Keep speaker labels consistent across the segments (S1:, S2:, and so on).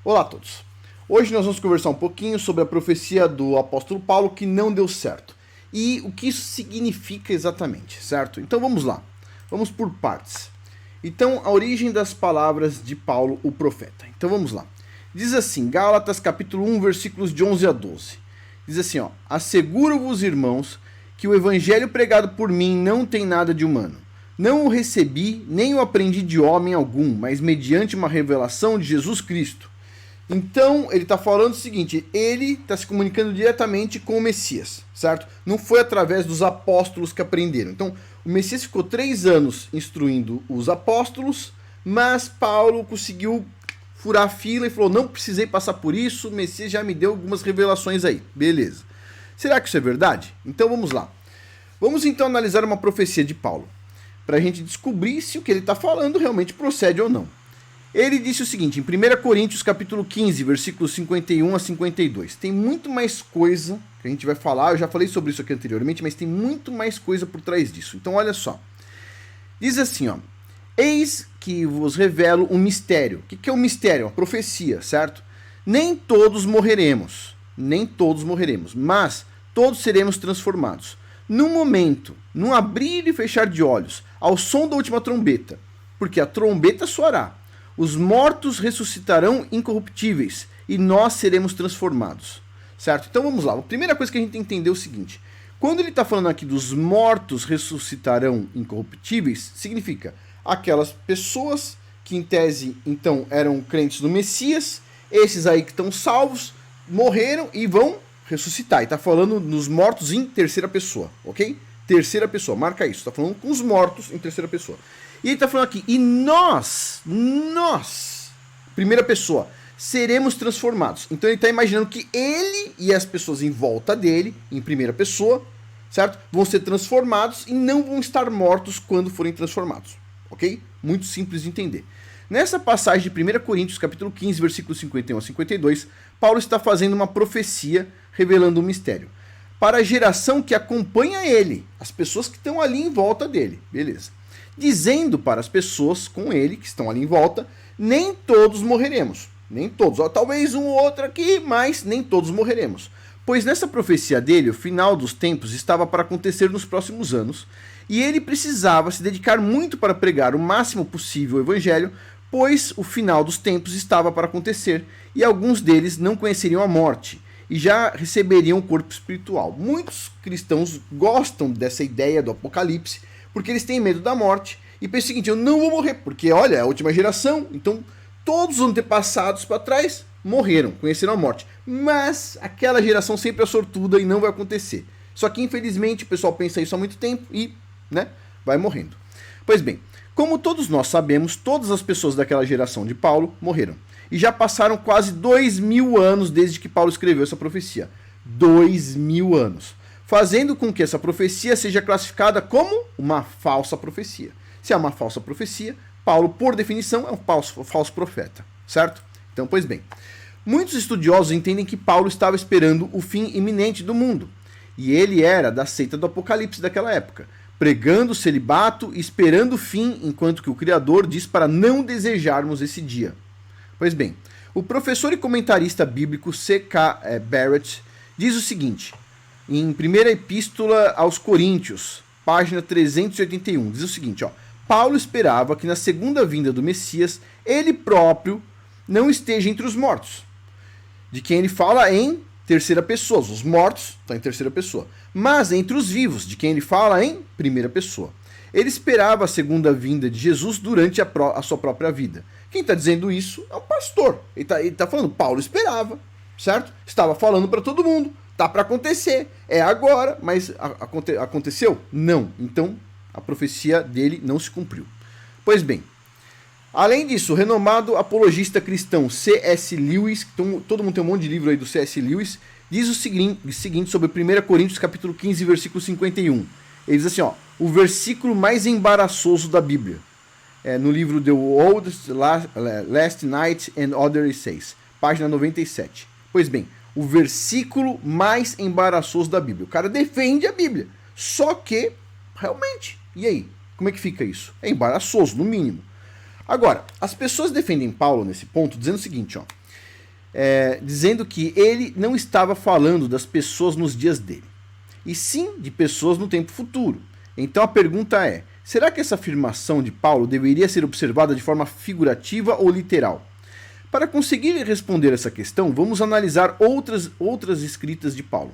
S1: Olá a todos. Hoje nós vamos conversar um pouquinho sobre a profecia do apóstolo Paulo que não deu certo e o que isso significa exatamente, certo? Então vamos lá, vamos por partes. Então, a origem das palavras de Paulo, o profeta. Então vamos lá. Diz assim, Gálatas capítulo 1, versículos de 11 a 12. Diz assim, ó: asseguro-vos, irmãos, que o evangelho pregado por mim não tem nada de humano. Não o recebi, nem o aprendi de homem algum, mas mediante uma revelação de Jesus Cristo. Então, ele está falando o seguinte, ele está se comunicando diretamente com o Messias, certo? Não foi através dos apóstolos que aprenderam. Então, o Messias ficou 3 anos instruindo os apóstolos, mas Paulo conseguiu furar a fila e falou, não precisei passar por isso, o Messias já me deu algumas revelações aí. Beleza. Será que isso é verdade? Então, vamos lá. Vamos então analisar uma profecia de Paulo, para a gente descobrir se o que ele está falando realmente procede ou não. Ele disse o seguinte, em 1 Coríntios capítulo 15, versículos 51 a 52. Tem muito mais coisa que a gente vai falar, eu já falei sobre isso aqui anteriormente, mas tem muito mais coisa por trás disso. Então olha só. Diz assim, ó: eis que vos revelo um mistério. O que é um mistério? Uma profecia, certo? Nem todos morreremos, mas todos seremos transformados. Num momento, num abrir e fechar de olhos, ao som da última trombeta, porque a trombeta soará. Os mortos ressuscitarão incorruptíveis e nós seremos transformados. Certo? Então vamos lá. A primeira coisa que a gente tem que entender é o seguinte. Quando ele está falando aqui dos mortos ressuscitarão incorruptíveis, significa aquelas pessoas que em tese então eram crentes no Messias, esses aí que estão salvos, morreram e vão ressuscitar. E está falando nos mortos em terceira pessoa, ok? Terceira pessoa, marca isso. Está falando com os mortos em terceira pessoa. E ele está falando aqui, e nós, primeira pessoa, seremos transformados. Então ele está imaginando que ele e as pessoas em volta dele, em primeira pessoa, certo? Vão ser transformados e não vão estar mortos quando forem transformados. Ok? Muito simples de entender. Nessa passagem de 1 Coríntios, capítulo 15, versículos 51 a 52, Paulo está fazendo uma profecia revelando um mistério. Para a geração que acompanha ele, as pessoas que estão ali em volta dele. Beleza. Dizendo para as pessoas com ele, que estão ali em volta, nem todos morreremos. Nem todos. Ó, talvez um ou outro aqui, mas nem todos morreremos. Pois nessa profecia dele, o final dos tempos estava para acontecer nos próximos anos, e ele precisava se dedicar muito para pregar o máximo possível o evangelho, pois o final dos tempos estava para acontecer, e alguns deles não conheceriam a morte, e já receberiam o corpo espiritual. Muitos cristãos gostam dessa ideia do apocalipse, porque eles têm medo da morte e pensam o seguinte, eu não vou morrer, porque olha, é a última geração, então todos os antepassados para trás morreram, conheceram a morte. Mas aquela geração sempre é sortuda e não vai acontecer. Só que infelizmente o pessoal pensa isso há muito tempo e vai morrendo. Pois bem, como todos nós sabemos, todas as pessoas daquela geração de Paulo morreram. E já passaram quase 2000 anos desde que Paulo escreveu essa profecia. 2000 anos. Fazendo com que essa profecia seja classificada como uma falsa profecia. Se é uma falsa profecia, Paulo, por definição, é um falso profeta, certo? Então, pois bem, muitos estudiosos entendem que Paulo estava esperando o fim iminente do mundo, e ele era da seita do Apocalipse daquela época, pregando o celibato e esperando o fim, enquanto que o Criador diz para não desejarmos esse dia. Pois bem, o professor e comentarista bíblico C.K. Barrett diz o seguinte, em primeira epístola aos Coríntios, página 381, diz o seguinte, ó: Paulo esperava que na segunda vinda do Messias, ele próprio não esteja entre os mortos, de quem ele fala em terceira pessoa. Os mortos estão em terceira pessoa, mas entre os vivos, de quem ele fala em primeira pessoa. Ele esperava a segunda vinda de Jesus durante a sua própria vida. Quem está dizendo isso é o pastor. Ele está falando, Paulo esperava, certo? Estava falando para todo mundo. Tá para acontecer, é agora, mas aconteceu? Não. Então, a profecia dele não se cumpriu. Pois bem, além disso, o renomado apologista cristão C.S. Lewis, todo mundo tem um monte de livro aí do C.S. Lewis, diz o seguinte sobre 1 Coríntios capítulo 15, versículo 51. Ele diz assim, ó, o versículo mais embaraçoso da Bíblia, no livro The Oldest Last Night and Other Essays, página 97. Pois bem, o versículo mais embaraçoso da Bíblia. O cara defende a Bíblia. Só que, realmente, e aí? Como é que fica isso? É embaraçoso, no mínimo. Agora, as pessoas defendem Paulo nesse ponto dizendo o seguinte, ó. dizendo que ele não estava falando das pessoas nos dias dele, e sim de pessoas no tempo futuro. Então a pergunta é, será que essa afirmação de Paulo deveria ser observada de forma figurativa ou literal? Para conseguir responder essa questão, vamos analisar outras escritas de Paulo.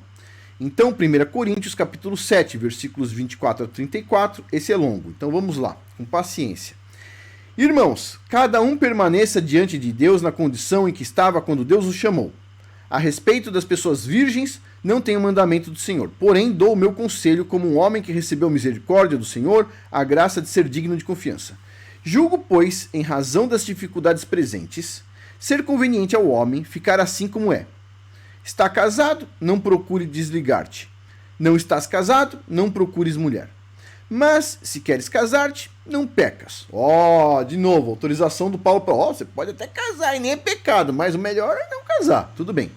S1: Então, 1 Coríntios capítulo 7, versículos 24 a 34, esse é longo, então vamos lá, com paciência. Irmãos, cada um permaneça diante de Deus na condição em que estava quando Deus o chamou. A respeito das pessoas virgens, não tenho mandamento do Senhor, porém dou o meu conselho como um homem que recebeu misericórdia do Senhor, a graça de ser digno de confiança. Julgo, pois, em razão das dificuldades presentes, ser conveniente ao homem ficar assim como é. Está casado? Não procure desligar-te. Não estás casado? Não procures mulher. Mas, se queres casar-te, não pecas. De novo, autorização do Paulo para, você pode até casar e nem é pecado, mas o melhor é não casar, tudo bem.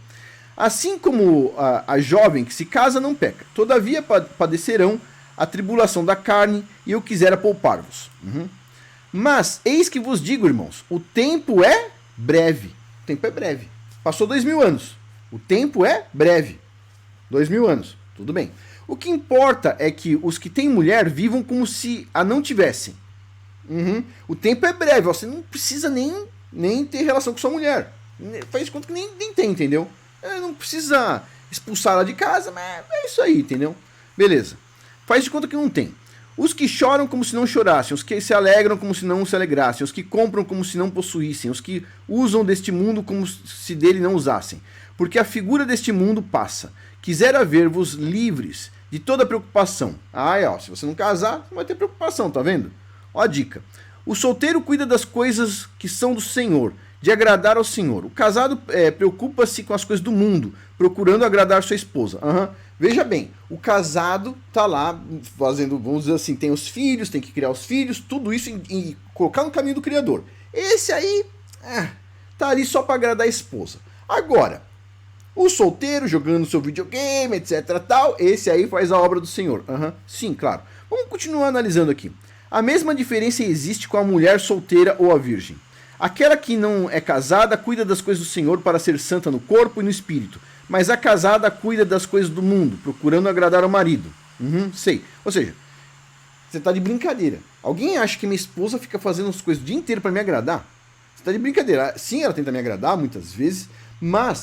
S1: Assim como a jovem que se casa não peca, todavia padecerão a tribulação da carne, e eu quisera poupar-vos. Mas, eis que vos digo, irmãos, o tempo é breve. O tempo é breve. Passou 2000 anos. O tempo é breve. 2000 anos. Tudo bem. O que importa é que os que têm mulher vivam como se a não tivessem. O tempo é breve. Você não precisa nem ter relação com sua mulher. Faz conta que nem tem, entendeu? Não precisa expulsar ela de casa, mas é isso aí, entendeu? Beleza. Faz de conta que não tem. Os que choram como se não chorassem, os que se alegram como se não se alegrassem, os que compram como se não possuíssem, os que usam deste mundo como se dele não usassem. Porque a figura deste mundo passa. Quisera ver-vos livres de toda preocupação. Se você não casar, não vai ter preocupação, tá vendo? Ó a dica. O solteiro cuida das coisas que são do Senhor, de agradar ao Senhor. O casado preocupa-se com as coisas do mundo, procurando agradar sua esposa. Veja bem, o casado tá lá fazendo, vamos dizer assim, tem os filhos, tem que criar os filhos, tudo isso e colocar no caminho do Criador. Esse aí, tá ali só para agradar a esposa. Agora, o solteiro jogando seu videogame, etc, tal, esse aí faz a obra do Senhor. Sim, claro. Vamos continuar analisando aqui. A mesma diferença existe com a mulher solteira ou a virgem. Aquela que não é casada cuida das coisas do Senhor para ser santa no corpo e no espírito, mas a casada cuida das coisas do mundo, procurando agradar ao marido. Sei. Ou seja, você tá de brincadeira. Alguém acha que minha esposa fica fazendo as coisas o dia inteiro para me agradar? Você tá de brincadeira. Sim, ela tenta me agradar muitas vezes,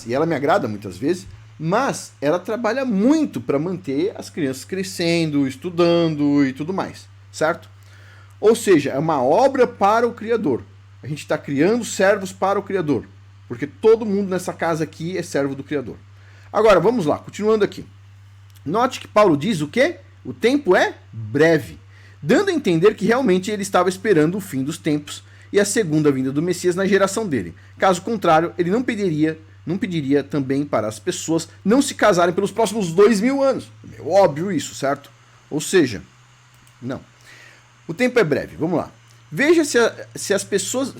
S1: e ela me agrada muitas vezes, mas ela trabalha muito para manter as crianças crescendo, estudando e tudo mais, certo? Ou seja, é uma obra para o Criador. A gente está criando servos para o Criador, porque todo mundo nessa casa aqui é servo do Criador. Agora, vamos lá, continuando aqui. Note que Paulo diz o quê? O tempo é breve, dando a entender que realmente ele estava esperando o fim dos tempos e a segunda vinda do Messias na geração dele. Caso contrário, ele não pediria também para as pessoas não se casarem pelos próximos 2000 anos. É óbvio isso, certo? Ou seja, não. O tempo é breve, vamos lá. Veja se as pessoas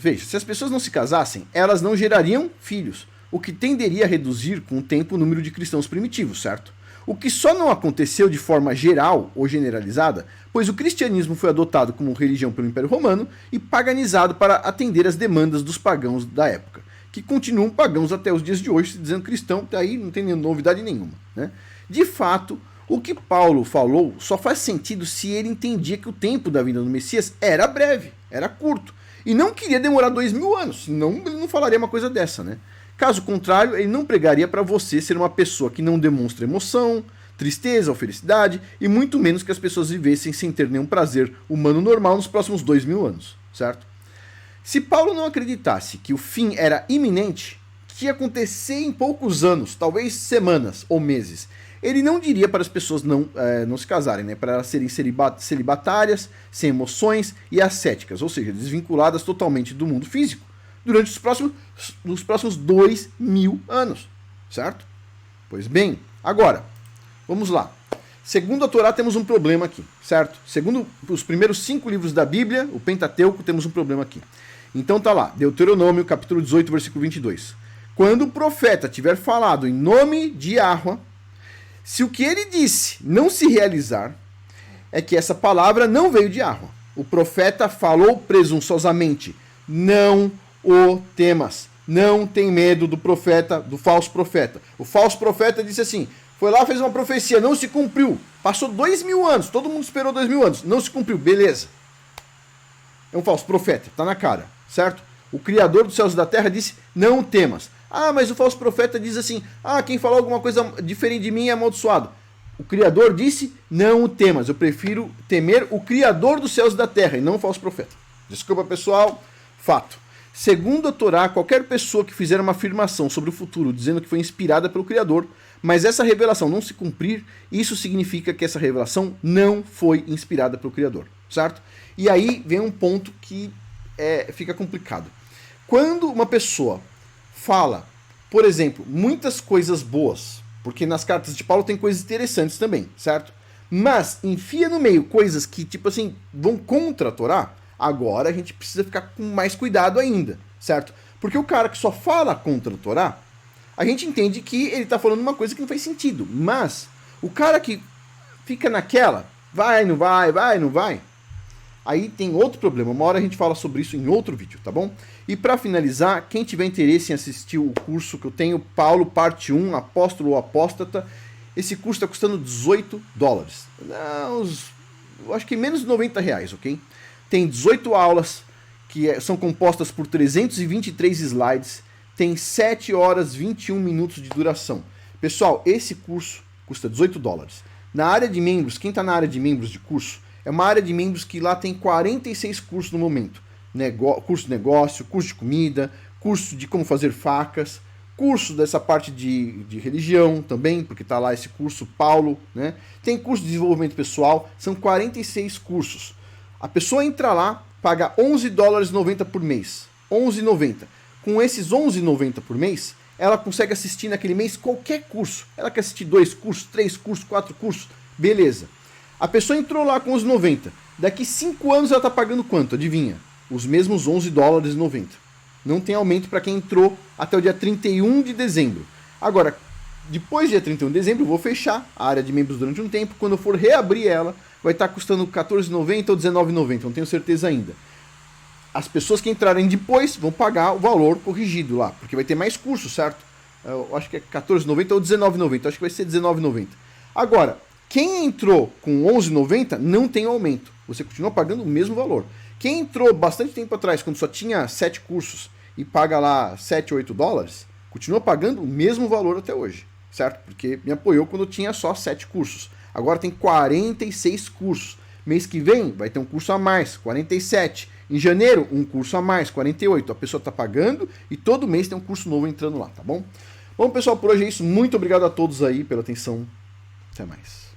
S1: não se casassem, elas não gerariam filhos, o que tenderia a reduzir com o tempo o número de cristãos primitivos, certo? O que só não aconteceu de forma geral ou generalizada, pois o cristianismo foi adotado como religião pelo Império Romano e paganizado para atender às demandas dos pagãos da época, que continuam pagãos até os dias de hoje, se dizendo cristão, daí não tem novidade nenhuma, né? De fato, o que Paulo falou só faz sentido se ele entendia que o tempo da vinda do Messias era breve, era curto, e não queria demorar 2000 anos, senão ele não falaria uma coisa dessa, né? Caso contrário, ele não pregaria para você ser uma pessoa que não demonstra emoção, tristeza ou felicidade, e muito menos que as pessoas vivessem sem ter nenhum prazer humano normal nos próximos 2000 anos, certo? Se Paulo não acreditasse que o fim era iminente, que ia acontecer em poucos anos, talvez semanas ou meses, ele não diria para as pessoas não se casarem, né? Para elas serem celibatárias, sem emoções e ascéticas, ou seja, desvinculadas totalmente do mundo físico, durante os próximos 2000 anos, certo? Pois bem, agora, vamos lá. Segundo a Torá, temos um problema aqui, certo? Segundo os primeiros 5 livros da Bíblia, o Pentateuco, temos um problema aqui. Então tá lá, Deuteronômio, capítulo 18, versículo 22. Quando o profeta tiver falado em nome de Yahweh, se o que ele disse não se realizar, é que essa palavra não veio de Yahweh. O profeta falou presunçosamente, não o temas, não tem medo do profeta, do falso profeta. O falso profeta disse assim, foi lá, fez uma profecia, não se cumpriu. Passou 2000 anos, todo mundo esperou 2000 anos, não se cumpriu, beleza. É um falso profeta, tá na cara, certo? O Criador dos céus e da terra disse, não temas. Ah, mas o falso profeta diz assim, quem falou alguma coisa diferente de mim é amaldiçoado. O Criador disse, não o temas, eu prefiro temer o Criador dos céus e da terra e não o falso profeta. Desculpa, pessoal, fato. Segundo a Torá, qualquer pessoa que fizer uma afirmação sobre o futuro dizendo que foi inspirada pelo Criador, mas essa revelação não se cumprir, isso significa que essa revelação não foi inspirada pelo Criador, certo? E aí vem um ponto que fica complicado. Quando uma pessoa fala, por exemplo, muitas coisas boas, porque nas cartas de Paulo tem coisas interessantes também, certo? Mas enfia no meio coisas que, tipo assim, vão contra a Torá, agora a gente precisa ficar com mais cuidado ainda, certo? Porque o cara que só fala contra a Torá, a gente entende que ele está falando uma coisa que não faz sentido. Mas o cara que fica naquela, vai, não vai, aí tem outro problema. Uma hora a gente fala sobre isso em outro vídeo, tá bom? E para finalizar, quem tiver interesse em assistir o curso que eu tenho, Paulo, parte 1, Apóstolo ou Apóstata, esse curso está custando $18. Eu acho que menos de R$90, ok? Tem 18 aulas que são compostas por 323 slides, tem 7 horas e 21 minutos de duração. Pessoal, esse curso custa $18. Na área de membros, quem está na área de membros de curso, é uma área de membros que lá tem 46 cursos no momento. Curso de negócio, curso de comida, curso de como fazer facas, curso dessa parte de religião também, porque está lá esse curso Paulo, né? Tem curso de desenvolvimento pessoal, são 46 cursos. A pessoa entra lá, paga $11,90 por mês. $11,90. Com esses $11,90 por mês, ela consegue assistir naquele mês qualquer curso. Ela quer assistir 2 cursos, 3 cursos, 4 cursos, beleza. A pessoa entrou lá com $11,90. Daqui 5 anos ela está pagando quanto? Adivinha? Os mesmos $11,90. Não tem aumento para quem entrou até o dia 31 de dezembro. Agora, depois do dia 31 de dezembro, eu vou fechar a área de membros durante um tempo. Quando eu for reabrir ela, vai estar custando R$14,90 ou R$19,90, não tenho certeza ainda. As pessoas que entrarem depois vão pagar o valor corrigido lá, porque vai ter mais curso, certo? Eu acho que é R$14,90 ou R$19,90, acho que vai ser R$19,90. Agora, quem entrou com R$11,90 não tem aumento, você continua pagando o mesmo valor. Quem entrou bastante tempo atrás, quando só tinha 7 cursos e paga lá $7, $8, continua pagando o mesmo valor até hoje, certo? Porque me apoiou quando eu tinha só 7 cursos. Agora tem 46 cursos. Mês que vem vai ter um curso a mais, 47. Em janeiro, um curso a mais, 48. A pessoa está pagando e todo mês tem um curso novo entrando lá, tá bom? Bom, pessoal, por hoje é isso. Muito obrigado a todos aí pela atenção. Até mais.